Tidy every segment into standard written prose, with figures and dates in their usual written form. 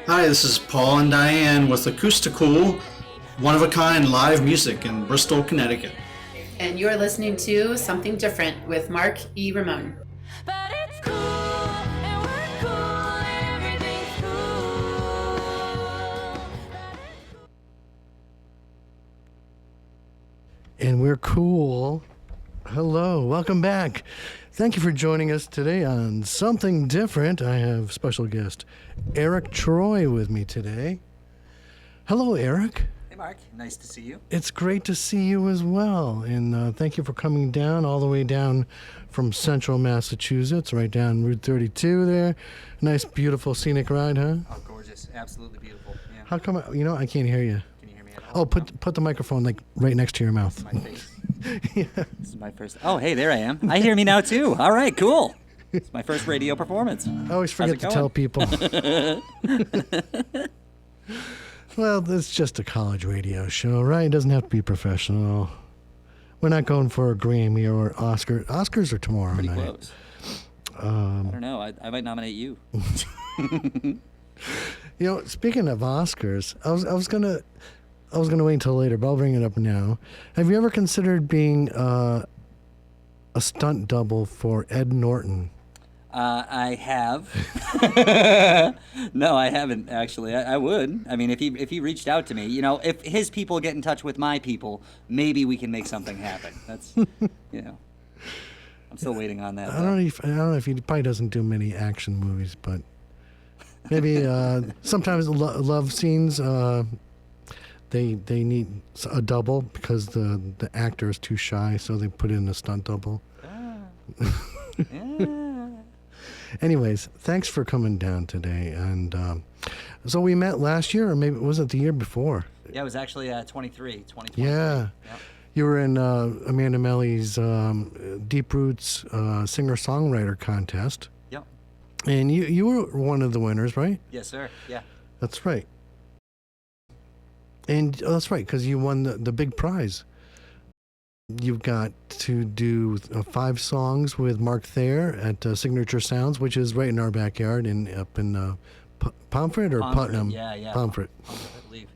Hi, this is Paul and Diane with Acousticool, one-of-a-kind live music in Bristol, Connecticut. And you're listening to Something Different with Mark E. Ramone. But it's cool, and we're cool, and everything's cool. And we're cool. Hello, welcome back. Thank you for joining us today on Something Different. I have special guest Eric Troy with me today. Hello, Eric. Hey, Mark. Nice to see you. It's great to see you as well. And thank you for coming down all the way down from central Massachusetts, right down Route 32 there. Nice, beautiful, scenic ride, huh? Oh, gorgeous. Absolutely beautiful. Yeah. How come, I can't hear you. Can you hear me at all? Oh, put the microphone like right next to your mouth. My face. Yeah. This is my first. Oh, hey, there I am. I hear me now, too. All right, cool. It's my first radio performance. I always forget to tell people. Well, it's just a college radio show, right? It doesn't have to be professional. We're not going for a Grammy or Oscar. Oscars are tomorrow Pretty night. close. I don't know. I might nominate you. Speaking of Oscars, I was gonna wait until later, but I'll bring it up now. Have you ever considered being a stunt double for Ed Norton? I have. No, I haven't actually. I would. I mean, if he reached out to me, if his people get in touch with my people, maybe we can make something happen. That's, I'm still waiting on that. I don't know if he probably doesn't do many action movies, but maybe sometimes love scenes. They need a double because the actor is too shy, so they put in a stunt double. Yeah. Anyways, thanks for coming down today. And so we met last year, or maybe was it the year before? Yeah, it was actually 2023. Yeah. Yep. You were in Amanda Melly's Deep Roots singer-songwriter contest. Yep. And you were one of the winners, right? Yes, sir. Yeah. That's right. And that's right, because you won the big prize. You've got to do 5 songs with Mark Thayer at Signature Sounds, which is right in our backyard up in Pomfret or Putnam? Yeah. Pomfret. I believe.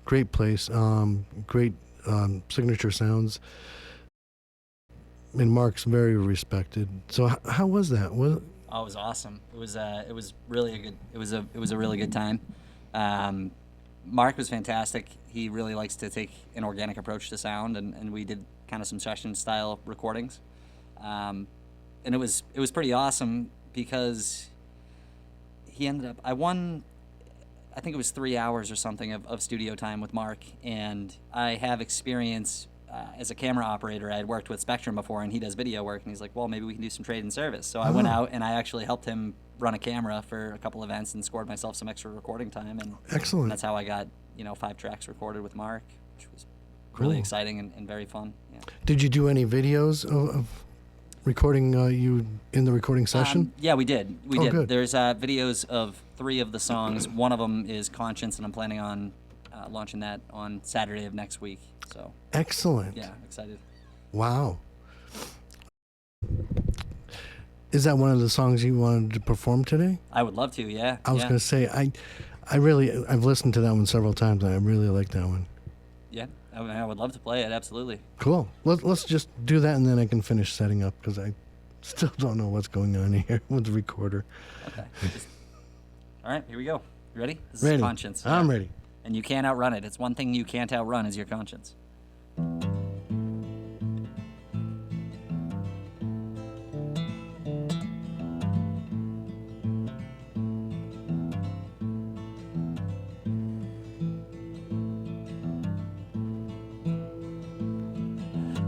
Great place. Great Signature Sounds. And Mark's very respected. So how was that? Oh, it was awesome. It was really a good. It was a really good time. Mark was fantastic. He really likes to take an organic approach to sound, and we did kind of some session style recordings, and it was pretty awesome because he ended up. I won. I think it was 3 hours or something of studio time with Mark, and I have experience as a camera operator. I had worked with Spectrum before, and he does video work, and he's like, well, maybe we can do some trade and service. So I went out and I actually helped him run a camera for a couple events and scored myself some extra recording time. And Excellent. And that's how I got 5 tracks recorded with Mark, which was Cool. really exciting and very fun. Yeah. Did you do any videos of recording you in the recording session? Yeah, we did. We Oh, did. good. There's videos of 3 of the songs. One of them is Conscience, and I'm planning on launching that on Saturday of next week. So Excellent. yeah, excited. Wow. Is that one of the songs you wanted to perform today? I would love to. Yeah. I was going to say I've listened to that one several times. And I really like that one. Yeah, I would love to play it. Absolutely. Cool. Let's just do that, and then I can finish setting up because I still don't know what's going on here with the recorder. Okay. All right, here we go. You ready? This Ready. is Conscience. I'm ready. And you can't outrun it. It's one thing you can't outrun is your conscience.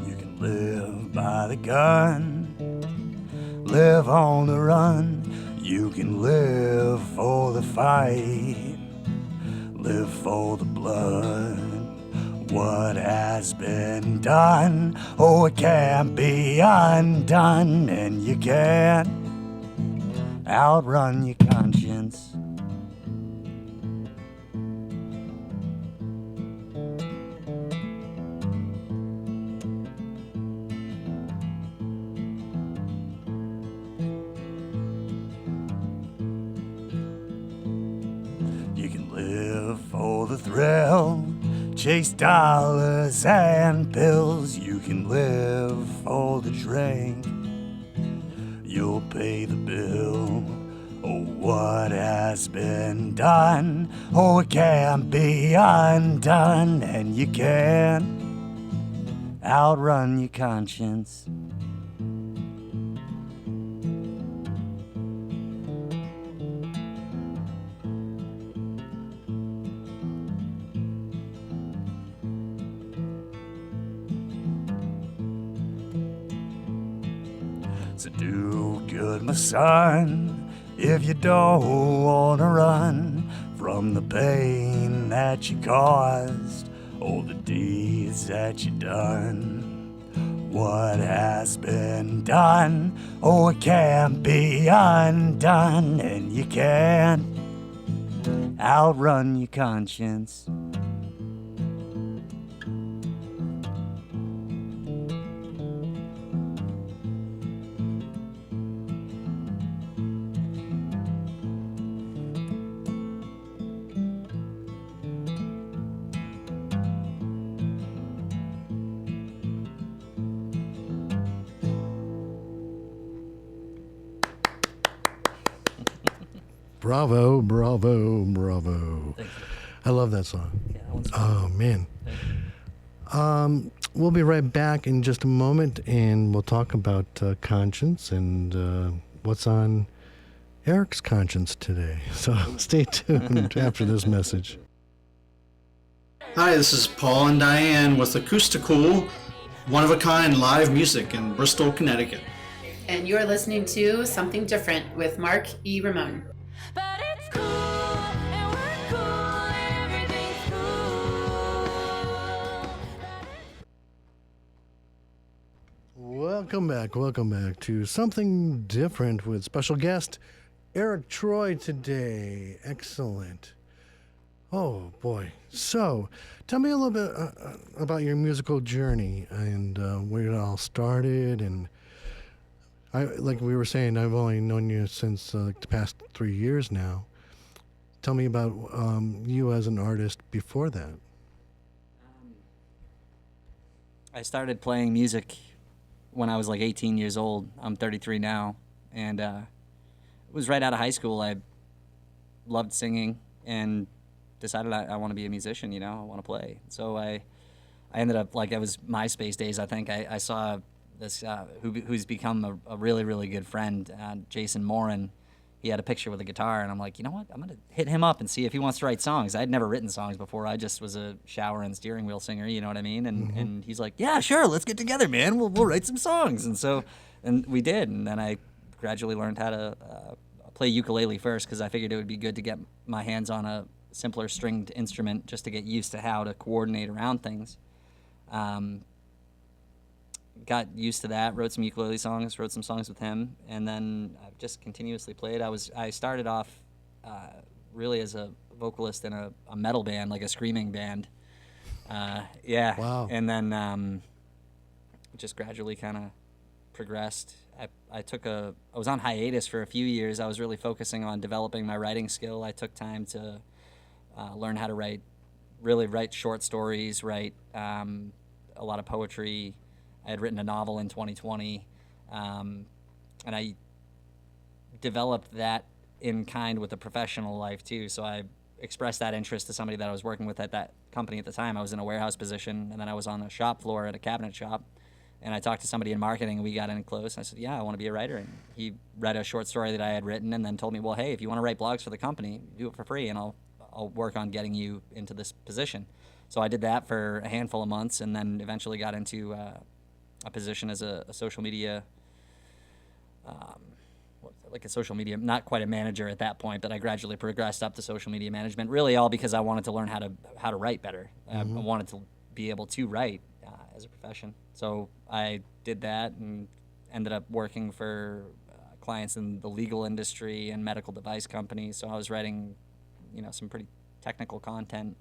You can live by the gun, live on the run. You can live for the fight, live for the blood. What has been done, oh, it can't be undone, and you can't outrun your conscience. You the thrill. Chase dollars and pills. You can live for the drink. You'll pay the bill. Oh, what has been done? Oh, it can't be undone. And you can't outrun your conscience. So do good, my son, if you don't want to run from the pain that you caused, or the deeds that you done. What has been done, oh, it can't be undone, and you can't outrun your conscience. Bravo, bravo, bravo. Thank you. I love that song. Yeah, that one's Oh, man. We'll be right back in just a moment, and we'll talk about conscience and what's on Eric's conscience today. So stay tuned after this message. Hi, this is Paul and Diane with Acousticool, one-of-a-kind live music in Bristol, Connecticut. And you're listening to Something Different with Mark E. Ramone. But it's cool, and we're cool, everything's cool. Welcome back to Something Different with special guest Eric Troy today. Excellent. Oh, boy. So, tell me a little bit about your musical journey and where it all started. And like we were saying, I've only known you since the past 3 years now. Tell me about you as an artist before that. I started playing music when I was like 18 years old. I'm 33 now, and it was right out of high school. I loved singing and decided I want to be a musician. You know, I want to play. So I ended up, like, it was MySpace days. I think I saw this who's become a really, really good friend, Jason Morin. He had a picture with a guitar, and I'm like, you know what? I'm gonna hit him up and see if he wants to write songs. I'd never written songs before. I just was a shower and steering wheel singer. You know what I mean? And he's like, yeah, sure, let's get together, man. We'll write some songs. And we did. And then I gradually learned how to play ukulele first, because I figured it would be good to get my hands on a simpler stringed instrument just to get used to how to coordinate around things. Got used to that, wrote some ukulele songs, wrote some songs with him, and then I've just continuously played. I started off really as a vocalist in a metal band, like a screaming band. Yeah. Wow. And then just gradually kind of progressed. I was on hiatus for a few years. I was really focusing on developing my writing skill. I took time to learn how to write short stories, write a lot of poetry. I had written a novel in 2020, and I developed that in kind with a professional life too. So I expressed that interest to somebody that I was working with at that company at the time. I was in a warehouse position, and then I was on the shop floor at a cabinet shop, and I talked to somebody in marketing, and we got in close. I said, yeah, I want to be a writer. And he read a short story that I had written and then told me, well, hey, if you want to write blogs for the company, do it for free, and I'll work on getting you into this position. So I did that for a handful of months, and then eventually got into a position as a social media, like a social media, not quite a manager at that point, but I gradually progressed up to social media management, really all because I wanted to learn how to write better. I wanted to be able to write as a profession. So I did that and ended up working for clients in the legal industry and medical device companies. So I was writing, some pretty technical content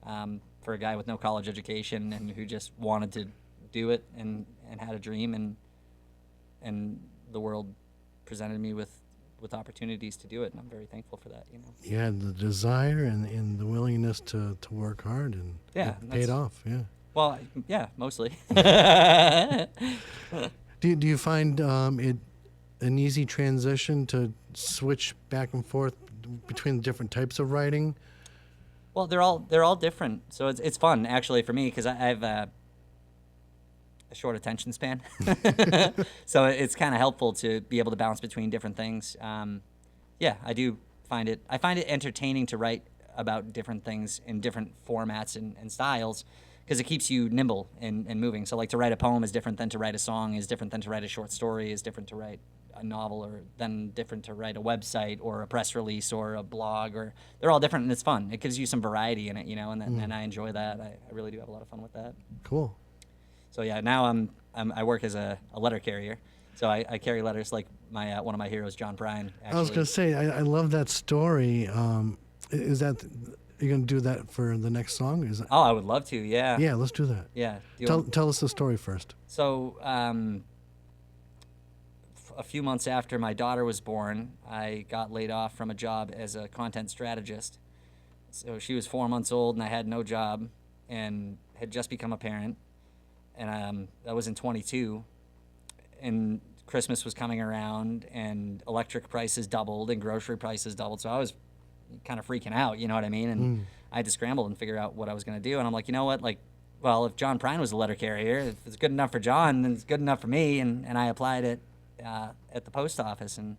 for a guy with no college education and who just wanted to do it and had a dream, and the world presented me with with opportunities to do it, and I'm very thankful for that. You know. You had the desire and the willingness to work hard, and Yeah, it paid off. Yeah. Well, yeah, mostly. Do you find it an easy transition to switch back and forth between different types of writing? Well, they're all different, so it's fun actually for me because I have a short attention span, so it's kind of helpful to be able to bounce between different things. Yeah, I do find it. I find it entertaining to write about different things in different formats and styles because it keeps you nimble and moving. So like to write a poem is different than to write a song, is different than to write a short story, is different to write a novel, or then different to write a website or a press release or a blog, or they're all different and it's fun. It gives you some variety in it, you know, and I enjoy that. I really do have a lot of fun with that. Cool. So yeah, now I work as a letter carrier. So I carry letters like my one of my heroes, John Prine. Actually. I was going to say, I love that story. Is that, you're going to do that for the next song? Is that, Oh, I would love to. Yeah. yeah, let's do that. Yeah. Do you Tell us the story first. So, a few months after my daughter was born, I got laid off from a job as a content strategist. So she was 4 months old, and I had no job, and had just become a parent. And that was in 22, and Christmas was coming around, and electric prices doubled, and grocery prices doubled. So I was kind of freaking out, you know what I mean? And I had to scramble and figure out what I was going to do. And I'm like, you know what? Like, well, if John Prine was a letter carrier, if it's good enough for John, then it's good enough for me. And I applied it at the post office, and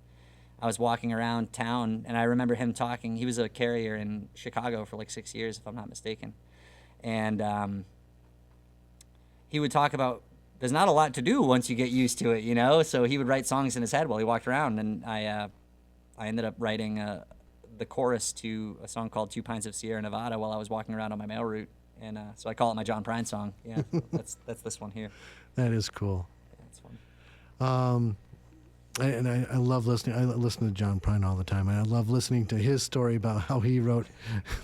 I was walking around town, and I remember him talking. He was a carrier in Chicago for like 6 years, if I'm not mistaken. And he would talk about there's not a lot to do once you get used to it, you know? So he would write songs in his head while he walked around, and I ended up writing the chorus to a song called 2 Pints of Sierra Nevada while I was walking around on my mail route. And so I call it my John Prine song. Yeah, that's this one here. That is cool. Yeah, it's fun. I love listening. I listen to John Prine all the time, and I love listening to his story about how he wrote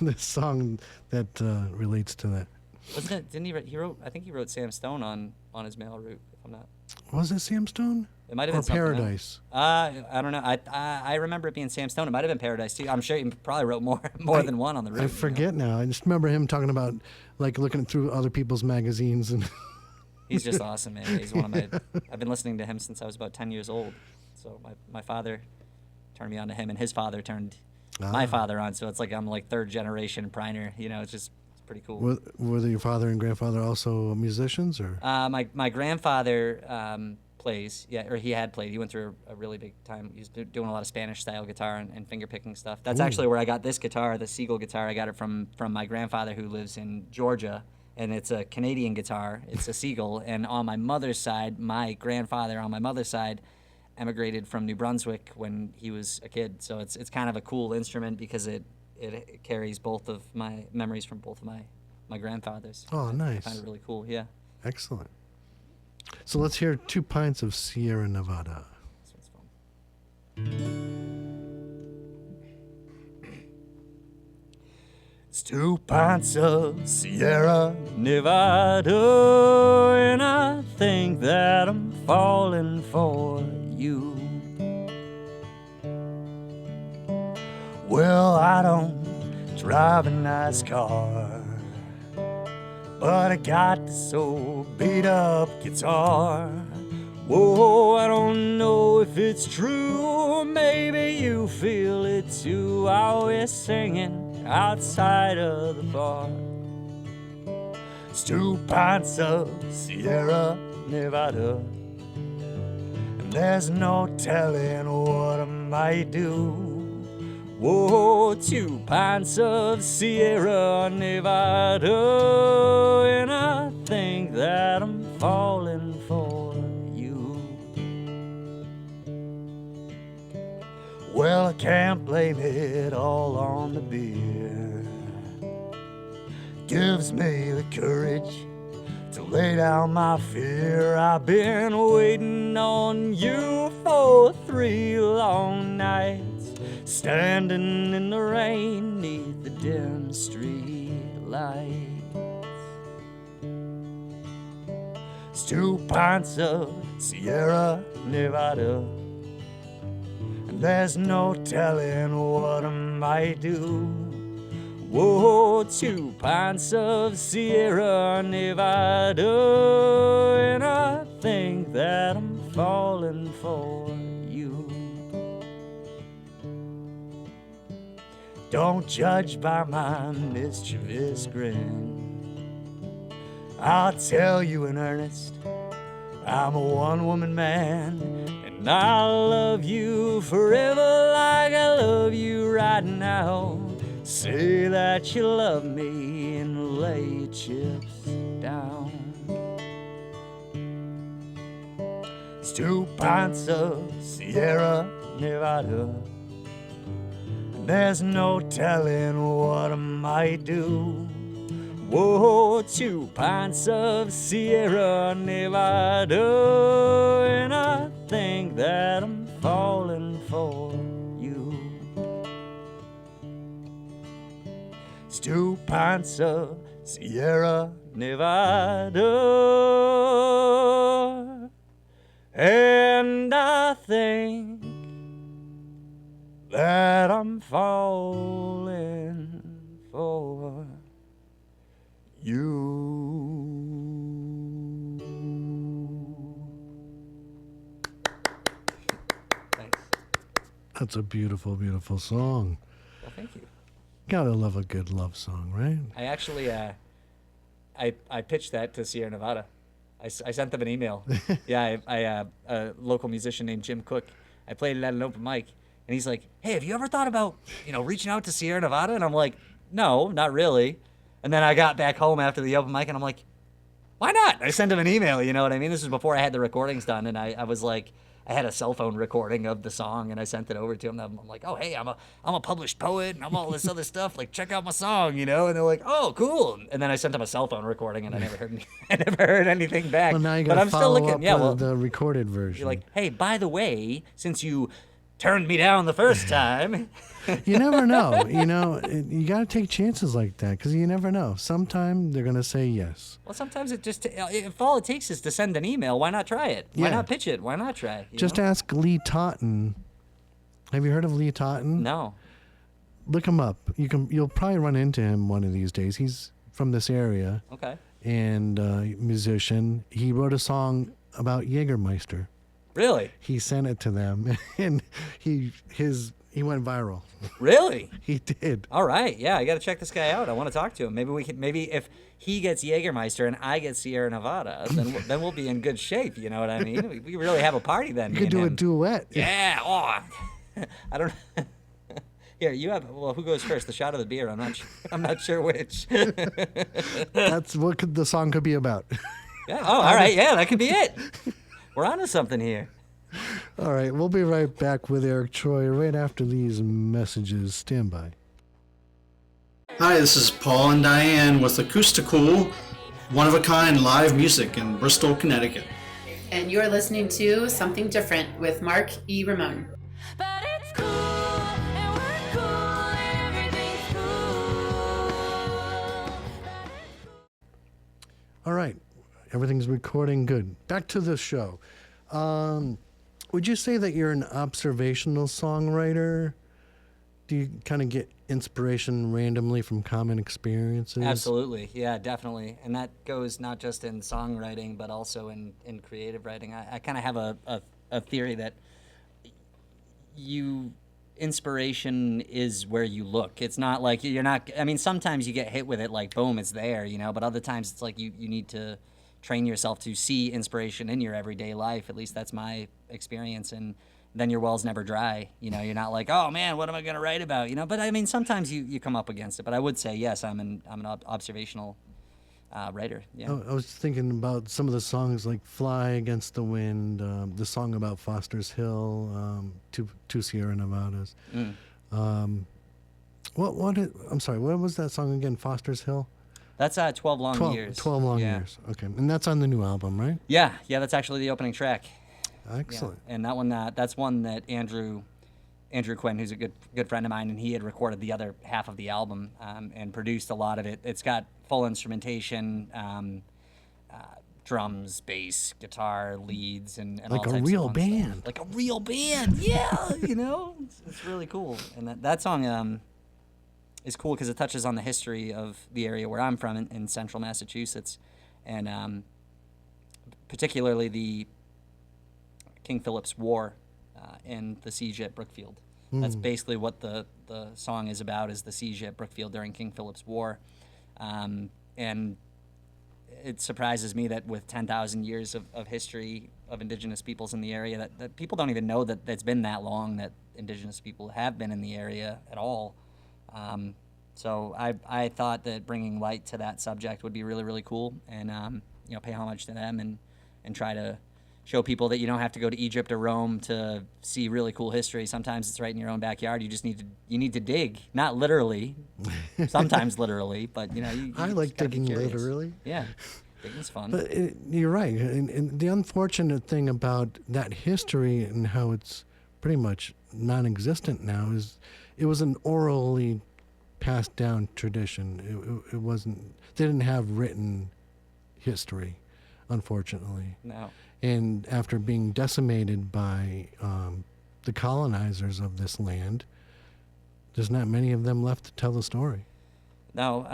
this song that relates to that. Wasn't it? Didn't he write? He wrote. I think he wrote Sam Stone on his mail route. If I'm not. Was it Sam Stone? It might have Or been something else. Paradise? I don't know. I remember it being Sam Stone. It might have been Paradise too. I'm sure he probably wrote more than one on the route. I forget now. I just remember him talking about like looking through other people's magazines and. He's just awesome, man. He's one of my. I've been listening to him since I was about 10 years old. So my father turned me on to him, and his father turned my father on. So it's like I'm like third generation Priner. You know, it's pretty cool. Were your father and grandfather also musicians, or? My grandfather plays, yeah, or he had played. He went through a really big time. He was doing a lot of Spanish style guitar and finger picking stuff. That's actually where I got this guitar, the Seagull guitar. I got it from my grandfather who lives in Georgia, and it's a Canadian guitar. It's a Seagull, and on my mother's side, my grandfather on my mother's side emigrated from New Brunswick when he was a kid. So it's kind of a cool instrument because it carries both of my memories from both of my grandfathers. Oh, nice. I find it really cool, yeah. Excellent. So let's hear 2 Pints of Sierra Nevada. This one's fun. It's 2 pints of Sierra Nevada, and I think that I'm falling for you. Well, I don't drive a nice car, but I got this old beat up guitar. Whoa, I don't know if it's true, maybe you feel it too. Always singing outside of the bar. It's 2 pints of Sierra Nevada, and there's no telling what I might do. Whoa, 2 pints of Sierra Nevada, and I think that I'm falling for you. Well, I can't blame it all on the beer. Gives me the courage to lay down my fear. I've been waiting on you for 3 long nights, standing in the rain neath the dim street lights. It's 2 pints of Sierra Nevada, and There's no telling what I might do. Whoa, 2 pints of Sierra Nevada, and I think that I'm falling for you. Don't judge by my mischievous grin. I'll tell you in earnest, I'm a one-woman man, and I love you forever like I love you right now. Say that you love me and lay your chips down. It's 2 pints of Sierra Nevada. There's no telling what I might do. Whoa, 2 pints of Sierra Nevada, and I think that I'm falling for you. It's 2 pints of Sierra Nevada, and I think that I'm falling for you. Thanks. That's a beautiful, beautiful song. Well, thank you. Gotta love a good love song, right? I actually, I pitched that to Sierra Nevada. I sent them an email. Yeah, a local musician named Jim Cook. I played it at an open mic, and he's like, "Hey, have you ever thought about, reaching out to Sierra Nevada?" And I'm like, "No, not really." And then I got back home after the open mic, and I'm like, "Why not?" I sent him an email. You know what I mean? This was before I had the recordings done, and I was like, I had a cell phone recording of the song, and I sent it over to him. I'm like, "Oh, hey, I'm a published poet, and I'm all this other stuff. Like, check out my song, And they're like, "Oh, cool." And then I sent them a cell phone recording, and I never heard anything back. Well, now you but gotta I'm still follow looking. up Yeah, with well, the recorded version. you're like, "Hey, by the way, since you turned me down the first time." You never know. You got to take chances like that because you never know. Sometime they're going to say yes. Well, sometimes if all it takes is to send an email, why not try it? Why Yeah. not pitch it? Why not try? Just ask Lee Totten. Have you heard of Lee Totten? No. Look him up. You'll probably run into him one of these days. He's from this area Okay. and musician. He wrote a song about Jägermeister. Really? He sent it to them and he went viral. Really? He did. All right. Yeah, I got to check this guy out. I want to talk to him. Maybe if he gets Jägermeister and I get Sierra Nevada, then we'll be in good shape. You know what I mean? We really have a party then. You could do a duet. Yeah. Oh, I don't. Here, you have. Well, who goes first? The shot of the beer. I'm not sure which. That's what the song could be about. Yeah. Oh, all right. Yeah, that could be it. We're onto something here. All right, we'll be right back with Eric Troy right after these messages. Stand by. Hi, this is Paul and Diane with Acousticool, one-of-a-kind live music in Bristol, Connecticut. And you're listening to Something Different with Mark E. Ramone. But it's cool, and we're cool, and everything's cool. All right, everything's recording good. Back to the show. Would you say that you're an observational songwriter? Do you kind of get inspiration randomly from common experiences? Absolutely. Yeah, definitely. And that goes not just in songwriting, but also in creative writing. I kind of have a theory that inspiration is where you look. It's not like you're not, I mean, sometimes you get hit with it like, boom, it's there, but other times it's like you need to train yourself to see inspiration in your everyday life. At least that's my experience. And then your well's never dry. You're not like, oh man, what am I going to write about? But I mean, sometimes you come up against it. But I would say, yes, I'm an observational writer. Yeah. I was thinking about some of the songs like Fly Against the Wind, the song about Foster's Hill, Two Sierra Nevadas. I'm sorry, what was that song again, Foster's Hill? That's 12 Long Years. 12 Long Yeah. Years. Okay. And that's on the new album, right? Yeah, that's actually the opening track. Excellent. Yeah. And that one, that's one that Andrew Quinn, who's a good friend of mine, and he had recorded the other half of the album and produced a lot of it. It's got full instrumentation, drums, bass, guitar, leads, and Like all a types real of fun stuff. band. Like a real band, yeah. It's really cool. And that song is cool because it touches on the history of the area where I'm from in central Massachusetts, and particularly the King Philip's War and the siege at Brookfield. That's basically what the song is about, is the siege at Brookfield during King Philip's War. And it surprises me that with 10,000 years of history of indigenous peoples in the area, that people don't even know that it's been that long that indigenous people have been in the area at all. So I thought that bringing light to that subject would be really, really cool, and pay homage to them and try to show people that you don't have to go to Egypt or Rome to see really cool history. Sometimes it's right in your own backyard. You just need to dig, not literally, sometimes literally, but you I like just gotta be digging curious. literally. Yeah, digging's fun. But you're right. And the unfortunate thing about that history and how it's pretty much non-existent now is it was an orally passed down tradition. It wasn't, they didn't have written history, unfortunately. No. And after being decimated by the colonizers of this land, there's not many of them left to tell the story. No,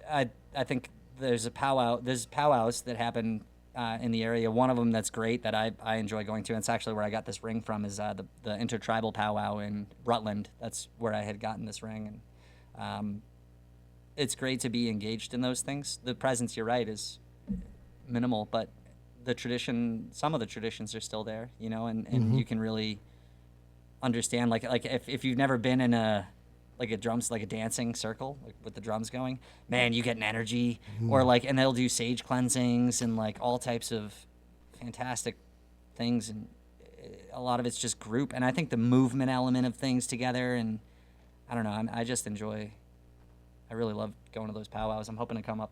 I think there's powwows that happen in the area. One of them that's great that I enjoy going to, and it's actually where I got this ring from, is the intertribal powwow in Rutland. That's where I had gotten this ring, and it's great to be engaged in those things. The presence, you're right, is minimal, but some of the traditions are still there, and you can really understand, like if you've never been in a dancing circle, like with the drums going, man, you get an energy, or and they'll do sage cleansings and like all types of fantastic things, and a lot of it's just group, and I think the movement element of things together, and I don't know, I really love going to those powwows. I'm hoping to come up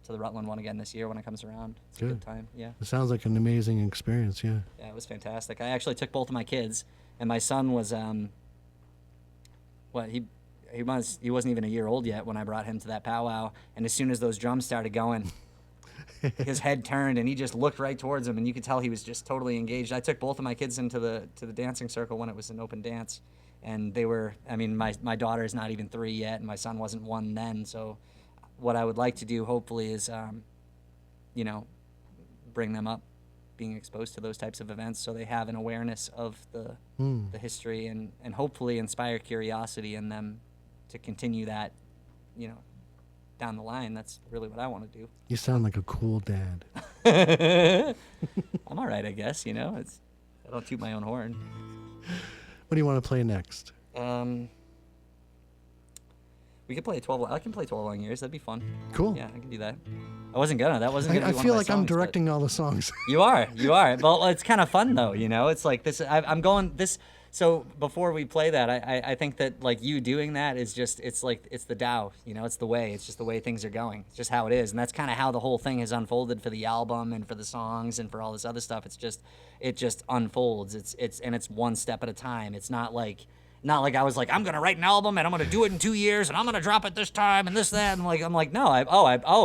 to the Rutland one again this year when it comes around. It's a good time. Yeah. It sounds like an amazing experience. Yeah. Yeah, it was fantastic. I actually took both of my kids, and my son was he wasn't even a year old yet when I brought him to that powwow, and as soon as those drums started going, his head turned and he just looked right towards him, and you could tell he was just totally engaged. I took both of my kids into the dancing circle when it was an open dance, and they were, my daughter is not even 3 yet, and my son wasn't 1 then, so what I would like to do, hopefully, is, bring them up, being exposed to those types of events, so they have an awareness of the history, and hopefully inspire curiosity in them to continue that, down the line. That's really what I want to do. You sound like a cool dad. I'm all right, I guess. I don't toot my own horn. What do you want to play next? We could play 12. I can play 12 Long Years. That'd be fun. Cool. Yeah, I can do that. That wasn't gonna I be one of my feel like I'm songs, but- directing all the songs. You are. Well, it's kind of fun though, It's like this. I'm going this. So before we play that, I think that like you doing that is just, it's the Tao, it's the way. It's just the way things are going. It's just how it is, and that's kind of how the whole thing has unfolded for the album and for the songs and for all this other stuff. It just unfolds. It's one step at a time. It's not like I was like, I'm gonna write an album and I'm gonna do it in 2 years and I'm gonna drop it this time and this, that, and I'm like, no,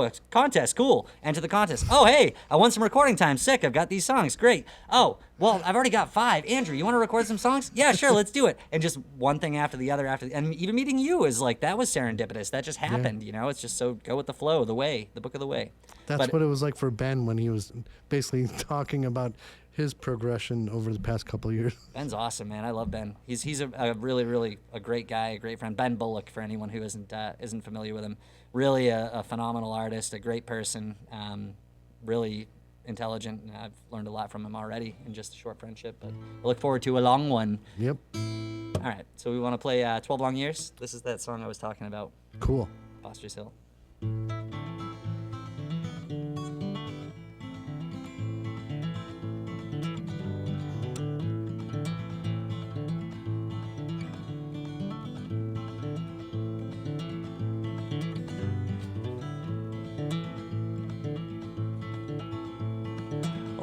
it's contest, cool, enter the contest. Oh, hey, I won some recording time, sick, I've got these songs, great. Oh, well, I've already got 5. Andrew, you want to record some songs? Yeah, sure, let's do it. And just one thing after the other, and even meeting you is like, that was serendipitous. That just happened, It's just so go with the flow, the way, the book of the way. That's what it was like for Ben when he was basically talking about his progression over the past couple of years. Ben's awesome, man. I love Ben. He's a really, really a great guy, a great friend. Ben Bullock, for anyone who isn't familiar with him, really a phenomenal artist, a great person, really intelligent. And I've learned a lot from him already in just a short friendship. But I look forward to a long one. Yep. All right, so we want to play 12 Long Years. This is that song I was talking about. Cool. Foster's Hill.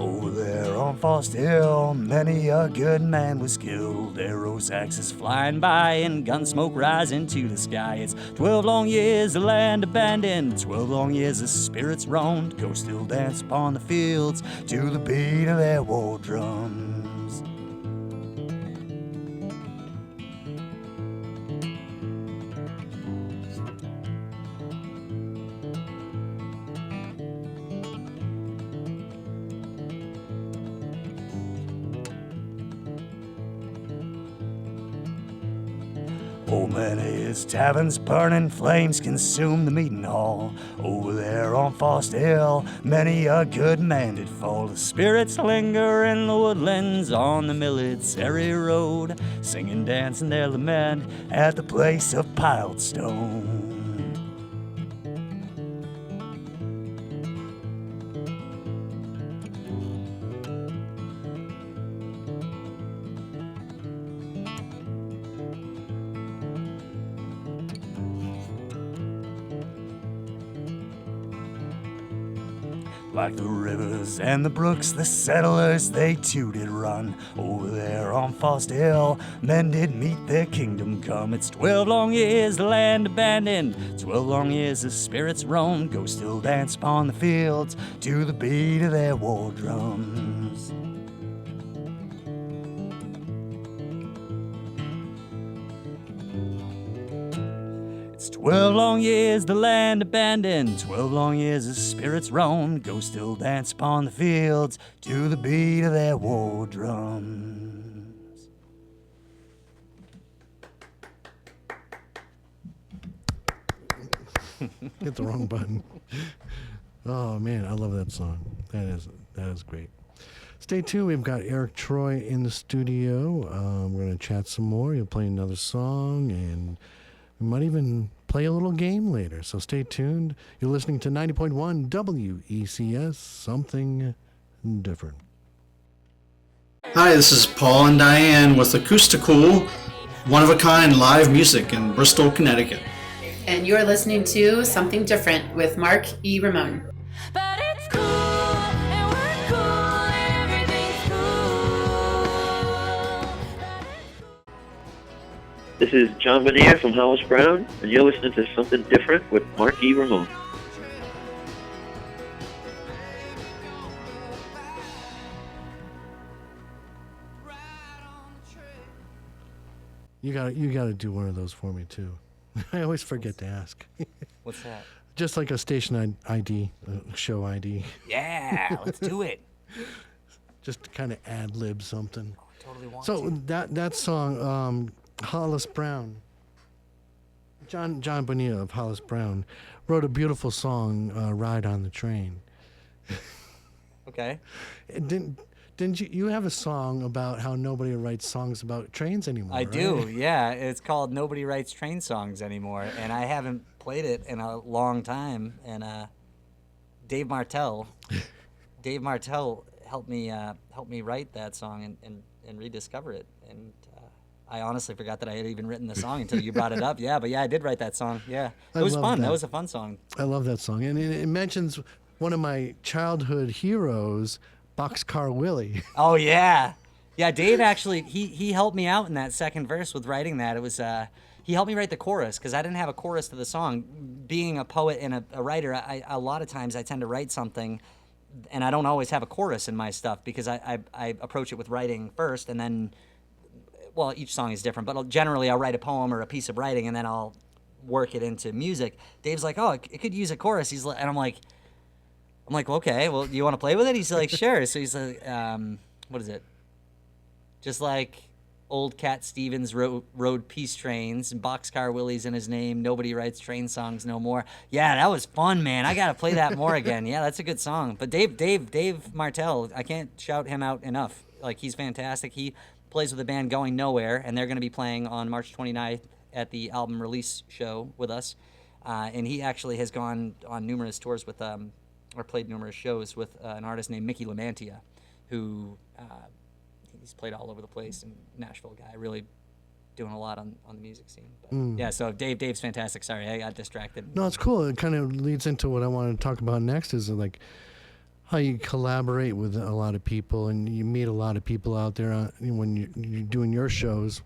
Oh, there on Foster Hill, many a good man was killed. Arrows, axes flying by, and gun smoke rising to the sky. It's 12 long years the land abandoned, 12 long years the spirits roamed. Ghosts still dance upon the fields to the beat of their war drums. Oh, many his taverns burning, flames consume the meeting hall. Over there on Foster Hill, many a good man did fall. The spirits linger in the woodlands on the military road, singing, dancing their lament at the place of piled stone. Like the rivers and the brooks, the settlers, they too did run. Over there on Foster Hill, men did meet their kingdom come. It's 12 long years the land abandoned, 12 long years the spirits roam. Ghosts still dance upon the fields to the beat of their war drums. It's 12 long years the land abandoned, 12 long years the spirits roam. Ghosts still dance upon the fields to the beat of their war drums. Hit the wrong button. Oh man, I love that song. That is great. Stay tuned. We've got Eric Troy in the studio. We're gonna chat some more. He'll play another song, and we might even play a little game later. So stay tuned. You're listening to 90.1 WECS, something different. Hi, this is Paul and Diane with Acousticool, one-of-a-kind live music in Bristol, Connecticut. And you're listening to Something Different with Mark E. Ramone. But it's cool, and we're cool, and everything's cool. This is John Prine from Hollis Brown, and you're listening to Something Different with Mark E. Ramone. You gotta do one of those for me too. I always forget to ask. What's that? Just like a station ID, show ID. Yeah, let's do it. Just to kind of ad lib something. Totally want So to. that song, Hollis Brown. John Bonilla of Hollis Brown wrote a beautiful song, "Ride on the Train." Okay. Didn't you have a song about how nobody writes songs about trains anymore? I do, right? yeah. It's called Nobody Writes Train Songs Anymore, and I haven't played it in a long time. And Dave Martell helped me write that song and rediscover it. And I honestly forgot that I had even written the song until you brought it up. Yeah, but yeah, I did write that song. Yeah, it was love fun. that. That was a fun song. I love that song, and it mentions one of my childhood heroes, Boxcar Willie. Oh yeah, yeah. Dave actually he helped me out in that second verse with writing that. It was he helped me write the chorus because I didn't have a chorus to the song. Being a poet and a writer, a lot of times I tend to write something, and I don't always have a chorus in my stuff because I approach it with writing first, and then, well, each song is different, but generally I'll write a poem or a piece of writing, and then I'll work it into music. Dave's like, oh, it could use a chorus. And I'm like, okay, well, you want to play with it? He's like, sure. So he's like, what is it? Just like old Cat Stevens rode peace trains and Boxcar Willie's in his name. Nobody writes train songs no more. Yeah, that was fun, man. I got to play that more again. Yeah, that's a good song. But Dave Martell, I can't shout him out enough. Like, he's fantastic. He plays with the band Going Nowhere, and they're going to be playing on March 29th at the album release show with us. And he actually has gone on numerous tours with or played numerous shows with an artist named Mickey Lamantia, who he's played all over the place, and Nashville guy, really doing a lot on the music scene. But yeah, so Dave's fantastic. Sorry, I got distracted. No, it's cool. It kind of leads into what I want to talk about next. Is like, how you collaborate with a lot of people, and you meet a lot of people out there when you're doing your shows.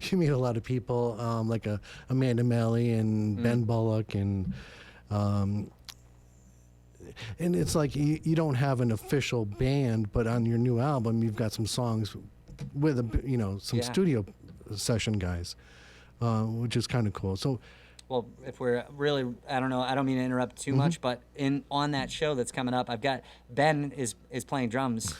You meet a lot of people like Amanda Malley and Ben Bullock, and it's like you don't have an official band, but on your new album you've got some songs with some studio session guys, which is kind of cool. So. Well, if we're really, I don't know, I don't mean to interrupt too much, but on that show that's coming up, I've got Ben is playing drums,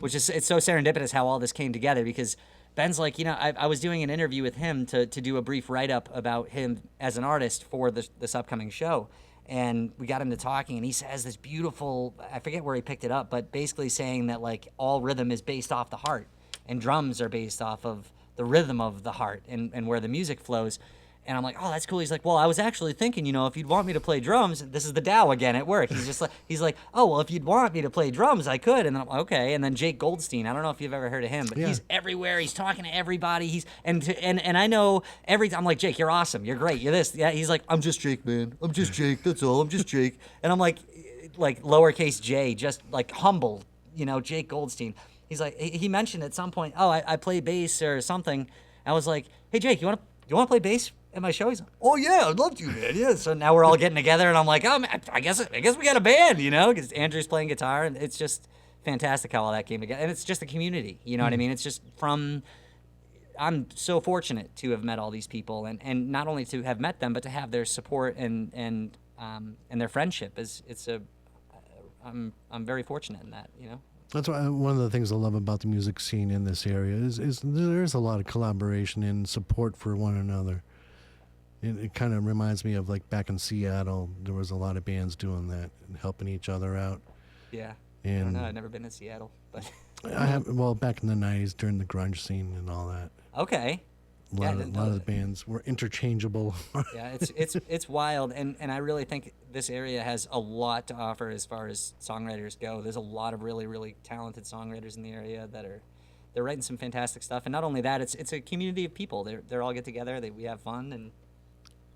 which is, it's so serendipitous how all this came together, because Ben's like, I was doing an interview with him to do a brief write-up about him as an artist for this upcoming show, and we got him to talking, and he says this beautiful, I forget where he picked it up, but basically saying that like all rhythm is based off the heart, and drums are based off of the rhythm of the heart and where the music flows. And I'm like, oh, that's cool. He's like, well, I was actually thinking, if you'd want me to play drums, this is the Dow again at work. He's like, oh, well, if you'd want me to play drums, I could. And then I'm like, okay. And then Jake Goldstein, I don't know if you've ever heard of him, but he's everywhere. He's talking to everybody. And I know I'm like, Jake, you're awesome. You're great. You're this. Yeah. He's like, I'm just Jake, man. I'm just Jake. That's all. I'm just Jake. And I'm like lowercase J, just like humble, Jake Goldstein. He's like, he mentioned at some point, oh, I play bass or something. I was like, hey, Jake, you want to play bass at my show? He's like, oh yeah, I'd love to, man. Yeah. So now we're all getting together, and I'm like, oh man, I guess we got a band, because Andrew's playing guitar, and it's just fantastic how all that came together. And it's just a community, you know what I mean? It's just I'm so fortunate to have met all these people, and not only to have met them, but to have their support and their friendship. I'm very fortunate in that, That's why one of the things I love about the music scene in this area is there's a lot of collaboration and support for one another. It kind of reminds me of like back in Seattle, there was a lot of bands doing that and helping each other out. Yeah. And I don't know. I've never been to Seattle, but I have. Well, back in the '90s during the grunge scene and all that. Okay. A lot of the bands were interchangeable. Yeah, it's wild, and I really think this area has a lot to offer as far as songwriters go. There's a lot of really, really talented songwriters in the area they're writing some fantastic stuff. And not only that, it's a community of people. They're all get together. We have fun, and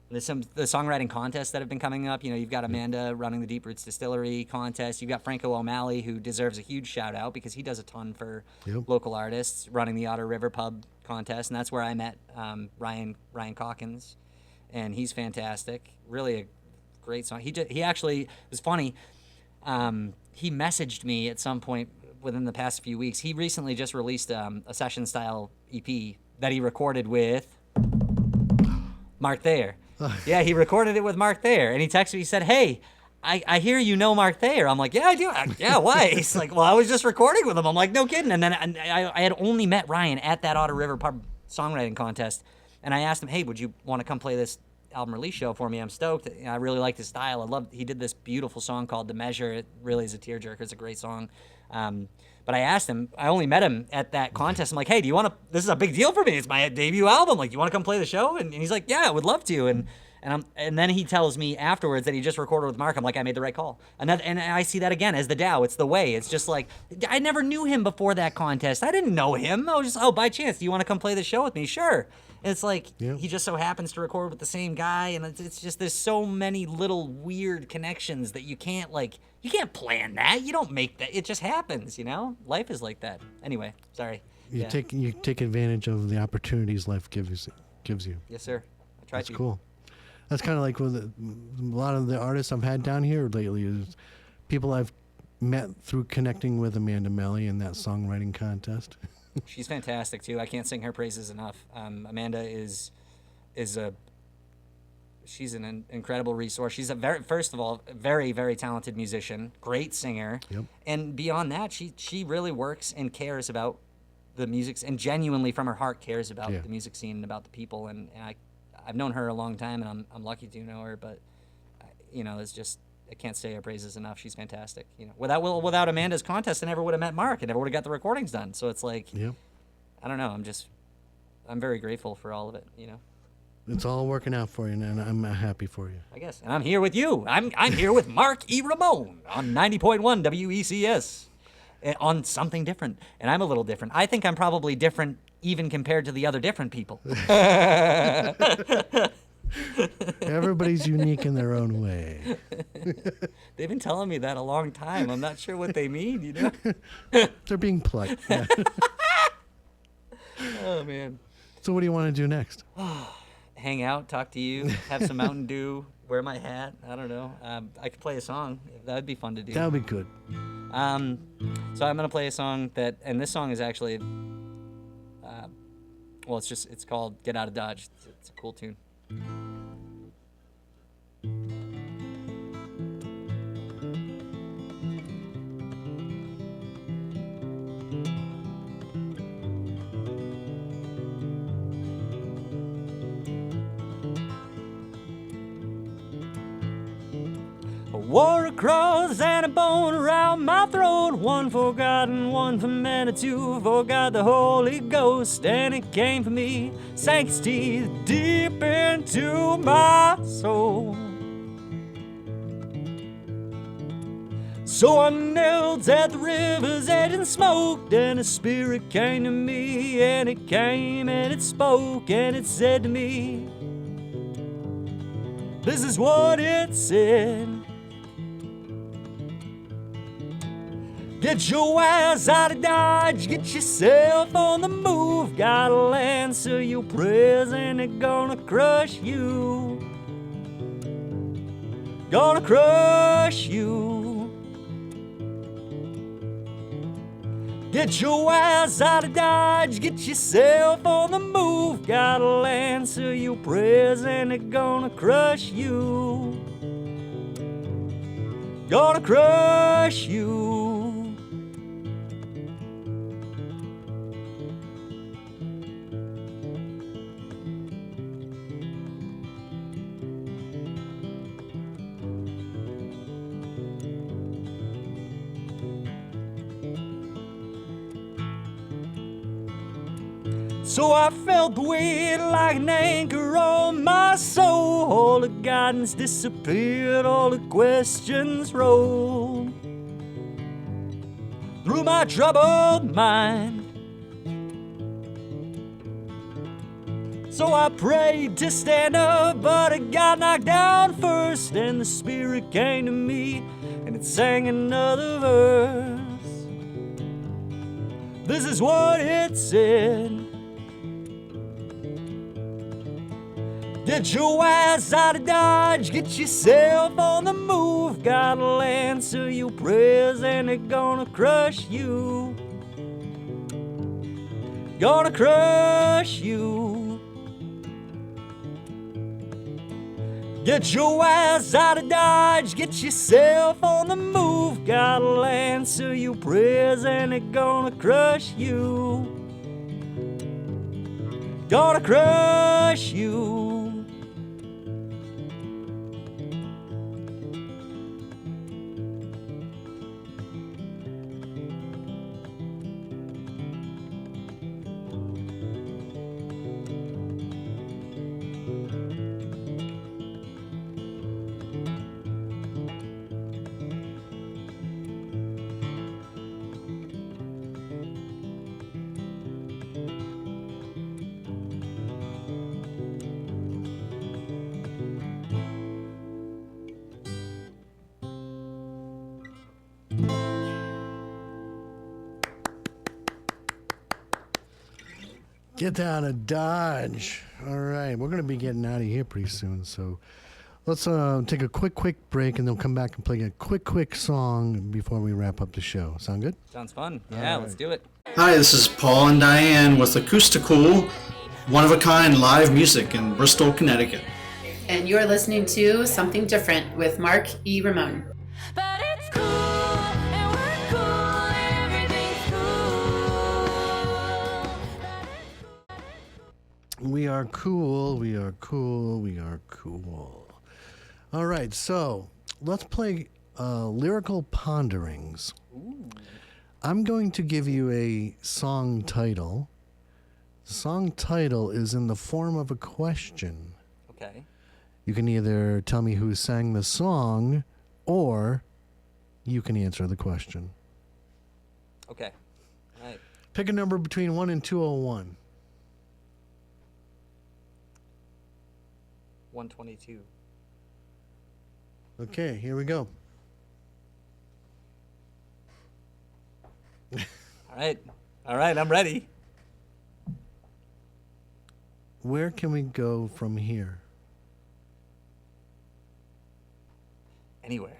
there's the songwriting contests that have been coming up. You've got Amanda running the Deep Roots Distillery contest. You've got Franco O'Malley, who deserves a huge shout out because he does a ton for local artists, running the Otter River Pub contest, and that's where I met Ryan Calkins, and he's fantastic. Really a great song. He actually, it was funny. He messaged me at some point within the past few weeks. He recently just released a session style EP that he recorded with Mark Thayer. Yeah, he recorded it with Mark Thayer, and he texted me. He said, "Hey, I hear you know Mark Thayer." I'm like, "Yeah, I do." Yeah, why? He's like, "Well, I was just recording with him." I'm like, "No kidding." And then I had only met Ryan at that Otter River Pub songwriting contest, and I asked him, "Hey, would you want to come play this album release show for me? I'm stoked. I really liked his style. He did this beautiful song called The Measure. It really is a tearjerker. It's a great song." But I asked him, I only met him at that contest. I'm like, "Hey, do you want to, this is a big deal for me. It's my debut album. Like, do you want to come play the show?" And he's like, "Yeah, I would love to." And then he tells me afterwards that he just recorded with Mark. I'm like, I made the right call. And I see that again as the Dow. It's the way. It's just like, I never knew him before that contest. I didn't know him. I was just, by chance, do you want to come play the show with me? Sure. And it's like, he just so happens to record with the same guy. And it's just, there's so many little weird connections that you can't plan that. You don't make that. It just happens, Life is like that. Anyway, sorry. You take advantage of the opportunities life gives you. Yes, sir. I try to. That's cool. That's kind of like with a lot of the artists I've had down here lately is people I've met through connecting with Amanda Malley in that songwriting contest. She's fantastic too. I can't sing her praises enough. Amanda she's an incredible resource. She's first of all, very, very talented musician, great singer. Yep. And beyond that, she really works and cares about the music, and genuinely from her heart cares about the music scene and about the people. And I've known her a long time, and I'm lucky to know her, but it's just, I can't say her praises enough. She's fantastic. Without Amanda's contest, I never would have met Mark. I never would have got the recordings done. So it's like, I don't know. I'm very grateful for all of it. It's all working out for you, and I'm happy for you. I guess. And I'm here with you. I'm here with Mark E. Ramone on 90.1 WECS on something different. And I'm a little different. I think I'm probably different even compared to the other different people. Everybody's unique in their own way. They've been telling me that a long time. I'm not sure what they mean, you know? They're being polite. Yeah. Oh, man. So what do you want to do next? Hang out, talk to you, have some Mountain Dew, wear my hat. I don't know. I could play a song. That would be fun to do. That would be good. So I'm going to play a song and this song is actually, it's called Get Out of Dodge. It's a cool tune. Wore a cross and a bone around my throat. One forgotten, one for many, two forgot the Holy Ghost. And it came for me, sank its teeth deep into my soul. So I knelt at the river's edge and smoked, and a spirit came to me, and it came and it spoke, and it said to me, this is what it said. Get your ass out of Dodge, get yourself on the move. Gotta answer your prayers and they're gonna crush you. Gonna crush you. Get your ass out of Dodge, get yourself on the move. Gotta answer your prayers and they're gonna crush you. Gonna crush you. So I felt the weight like an anchor on my soul. All the guidance disappeared, all the questions rolled through my troubled mind. So I prayed to stand up, but I got knocked down first. And the Spirit came to me, and it sang another verse. This is what it said. Get your ass out of Dodge, get yourself on the move. Gotta answer your prayers and they're gonna crush you. Gonna crush you. Get your ass out of Dodge, get yourself on the move. Gotta answer your prayers and they're gonna crush you. Gonna crush you. Get out of Dodge. All right, we're going to be getting out of here pretty soon, so let's take a quick break, and then we'll come back and play a quick song before we wrap up the show. Sound good? Sounds fun. Yeah, let's do it. Hi, this is Paul and Diane with Acousticool, one-of-a-kind live music in Bristol, Connecticut. And you're listening to Something Different with Mark E. Ramone. But it's cool, and we're cool, and everything's cool. We are cool. We are cool. We are cool. All right, so let's play lyrical ponderings. Ooh. I'm going to give you a song title. The song title is in the form of a question. Okay. You can either tell me who sang the song, or you can answer the question. Okay. All right. Pick a number between 1 and 201. 122. Okay, here we go. All right, I'm ready. Where can we go from here? Anywhere.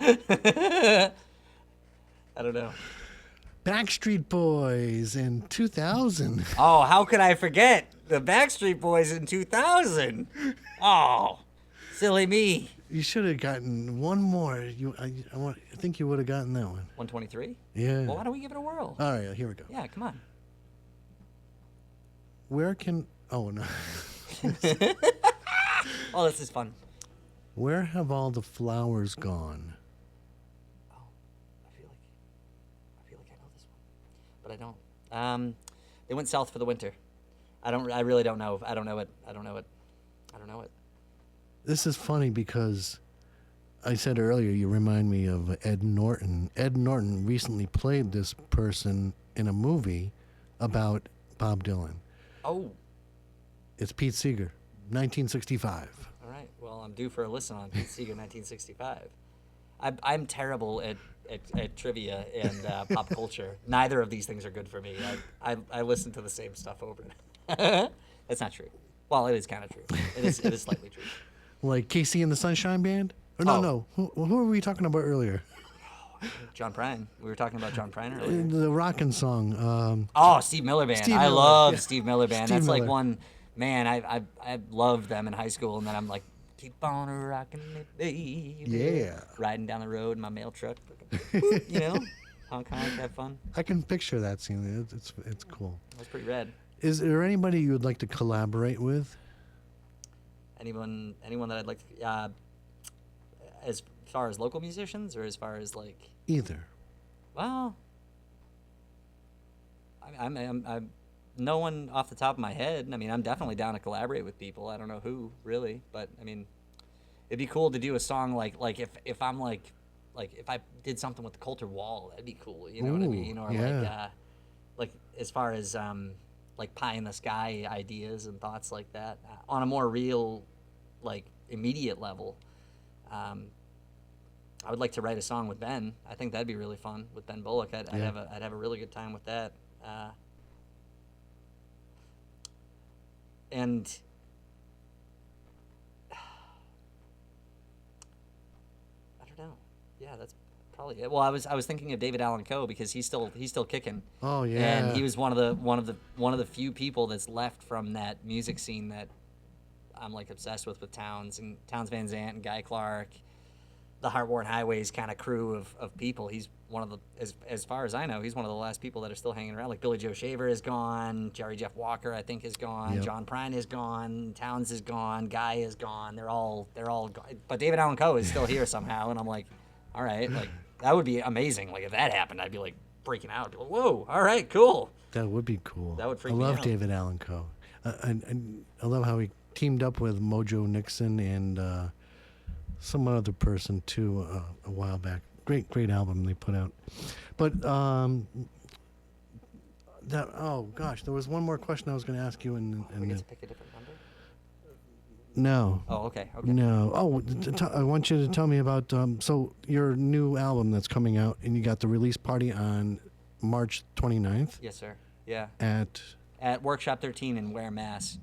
I don't know. Backstreet Boys in 2000. Oh, how could I forget the Backstreet Boys in 2000? Oh, silly me. You should have gotten one more. I think you would have gotten that one. 123? Yeah. Well, why don't we give it a whirl? All right, here we go. Yeah, come on. Where can? Oh no. Oh, this is fun. Where have all the flowers gone? I feel like I know this one, but I don't. They went south for the winter. I really don't know. I don't know it. This is funny because I said earlier you remind me of Ed Norton. Ed Norton recently played this person in a movie about Bob Dylan. Oh, It's Pete Seeger, 1965. all right. Well, I'm due for a listen on Pete Seeger, 1965. I'm terrible at trivia and pop culture. Neither of these things are good for me. I listen to the same stuff over. That's not true. Well, it is kind of true. It is slightly true. Like Casey and the Sunshine Band? Or Oh. no. Who were we talking about earlier? John Prine. We were talking about John Prine earlier. The rockin' song. Oh, Steve Miller Band. Steve I Miller, love yeah. Steve Miller Band. Steve That's like Miller. one, man, I loved them in high school, and then I'm like, keep on rocking it, baby. Yeah. Riding down the road in my mail truck. You know? Honk, honk, have fun. I can picture that scene. It's cool. That's pretty rad. Is there anybody you would like to collaborate with? Anyone that I'd like to, as far as local musicians, or as far as like, Either. well, I'm no one off the top of my head. I mean, I'm definitely down to collaborate with people. I don't know who really, but I mean, it'd be cool to do a song like if I'm like if I did something with the Coulter Wall, that'd be cool. You know what I Ooh, mean? Or yeah. like as far as like pie in the sky ideas and thoughts like that on a more real, like immediate level. I would like to write a song with Ben. I think that'd be really fun with Ben Bullock. I'd Yeah. have a really good time with that. And I don't know. Yeah, that's probably it. Well, I was thinking of David Allan Coe because he's still kicking. Oh yeah. And he was one of the few people that's left from that music scene that I'm like obsessed with Towns Van Zandt and Guy Clark, the Heartworn Highways kind of crew of people. He's one of the, as far as I know, he's one of the last people that are still hanging around. Like Billy Joe Shaver is gone, Jerry Jeff Walker I think is gone, Yep. John Prine is gone, Towns is gone, Guy is gone. They're all gone. But David Allan Coe is still here somehow, and I'm like, all right, like that would be amazing. Like if that happened, I'd be like freaking out. I'd be like, whoa, all right, cool. That would be cool. That would freak I me love out. David Allan Coe. I love how he teamed up with Mojo Nixon and some other person too a while back. Great album they put out. But that oh gosh, there was one more question I was going to ask you and We get to pick a different number. no. Oh, okay. No. Oh, I want you to tell me about so your new album that's coming out, and you got the release party on March 29th Yes, sir. Yeah. at At Workshop 13 in Ware, Mass.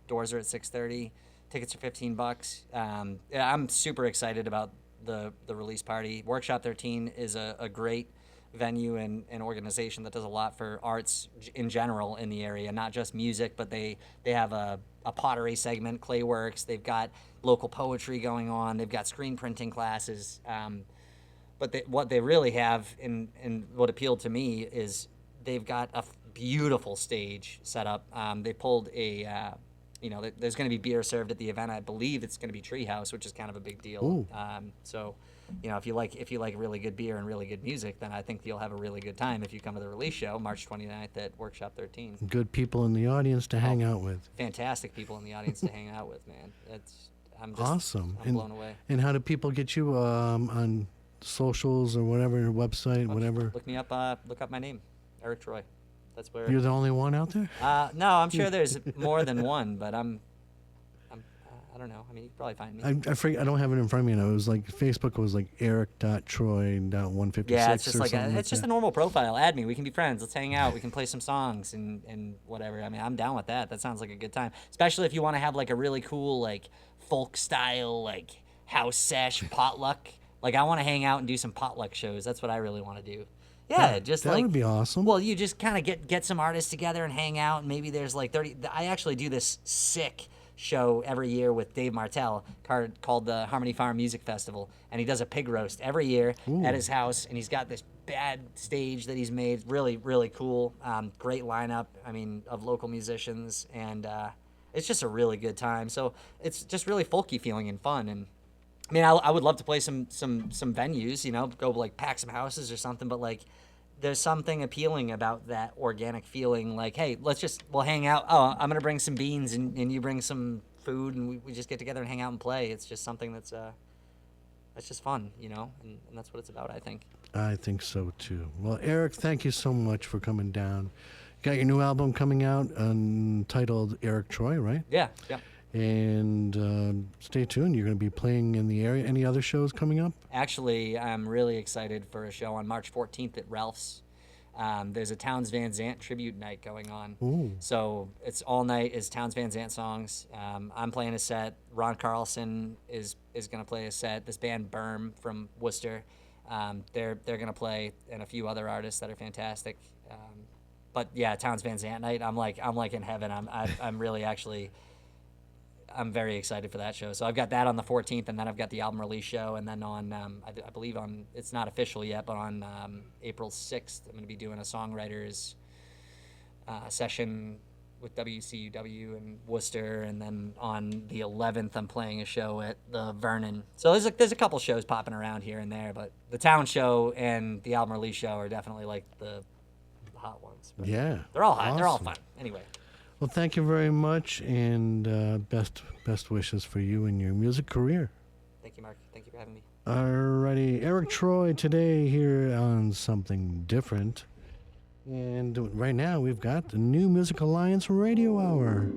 Doors are at 6:30. Tickets are $15. Yeah, I'm super excited about the release party. Workshop 13 is a great venue and an organization that does a lot for arts in general in the area, not just music, but they have a pottery segment, clay works. They've got local poetry going on. They've got screen printing classes. But what they really have, and what appealed to me, is they've got a beautiful stage set up. They pulled a, there's going to be beer served at the event. I believe it's going to be Treehouse, which is kind of a big deal. Ooh. So, if you like really good beer and really good music, then I think you'll have a really good time if you come to the release show, March 29th at Workshop 13. good people in the audience to hang out with. Fantastic people in the audience to hang out with, man. I'm just Awesome. I'm blown away. And how do people get you on socials or whatever, your website, whatever? Look me up. Look up my name, Eric Troy. That's where. You're the only one out there? No, I'm sure there's more than one, but I'm I don't know. I mean, you can probably find me. I forget. I don't have it in front of me now. It was like Facebook was like Eric.Troy.156. Yeah, it's just or like something it's just a that. normal profile. Add me. We can be friends. Let's hang out. We can play some songs and whatever. I mean, I'm down with that. That sounds like a good time. Especially if you want to have like a really cool like folk style like house sesh potluck. Like I want to hang out and do some potluck shows. That's what I really want to do. Yeah, just that like would be awesome. Well, you just kind of get some artists together and hang out, and maybe there's like 30. I actually do this sick show every year with Dave Martell called the Harmony Farm Music Festival, and he does a pig roast every year at his house, and he's got this bad stage that he's made, really, really cool, great lineup, I mean, of local musicians, and it's just a really good time. So it's just really folky feeling and fun, and I mean, I would love to play some venues, you know, go like pack some houses or something, but like there's something appealing about that organic feeling, like, hey, we'll hang out. Oh, I'm going to bring some beans and you bring some food and we just get together and hang out and play. It's just something that's just fun, you know, and that's what it's about, I think. I think so too. Well, Eric, thank you so much for coming down. You got your new album coming out titled Eric Troy, right? Yeah. And stay tuned. You're going to be playing in the area. Any other shows coming up? Actually, I'm really excited for a show on March 14th at Ralph's. There's a Townes Van Zandt tribute night going on. Ooh. So it's all night is Townes Van Zandt songs. I'm playing a set. Ron Carlson is going to play a set. This band Berm from Worcester, they're going to play, and a few other artists that are fantastic. But yeah, Townes Van Zandt night. I'm like in heaven. I'm really actually. I'm very excited for that show. So I've got that on the 14th, and then I've got the album release show, and then on, I believe on, it's not official yet, but on April 6th, I'm going to be doing a songwriters session with WCUW in Worcester, and then on the 11th, I'm playing a show at the Vernon. So there's a couple shows popping around here and there, but the town show and the album release show are definitely like the hot ones. But Yeah. they're all hot. Awesome. They're all fun. Anyway. Well, thank you very much, and best wishes for you and your music career. Thank you, Mark. Thank you for having me. Alrighty, Eric Troy today here on Something Different. And right now we've got the New Music Alliance Radio Hour.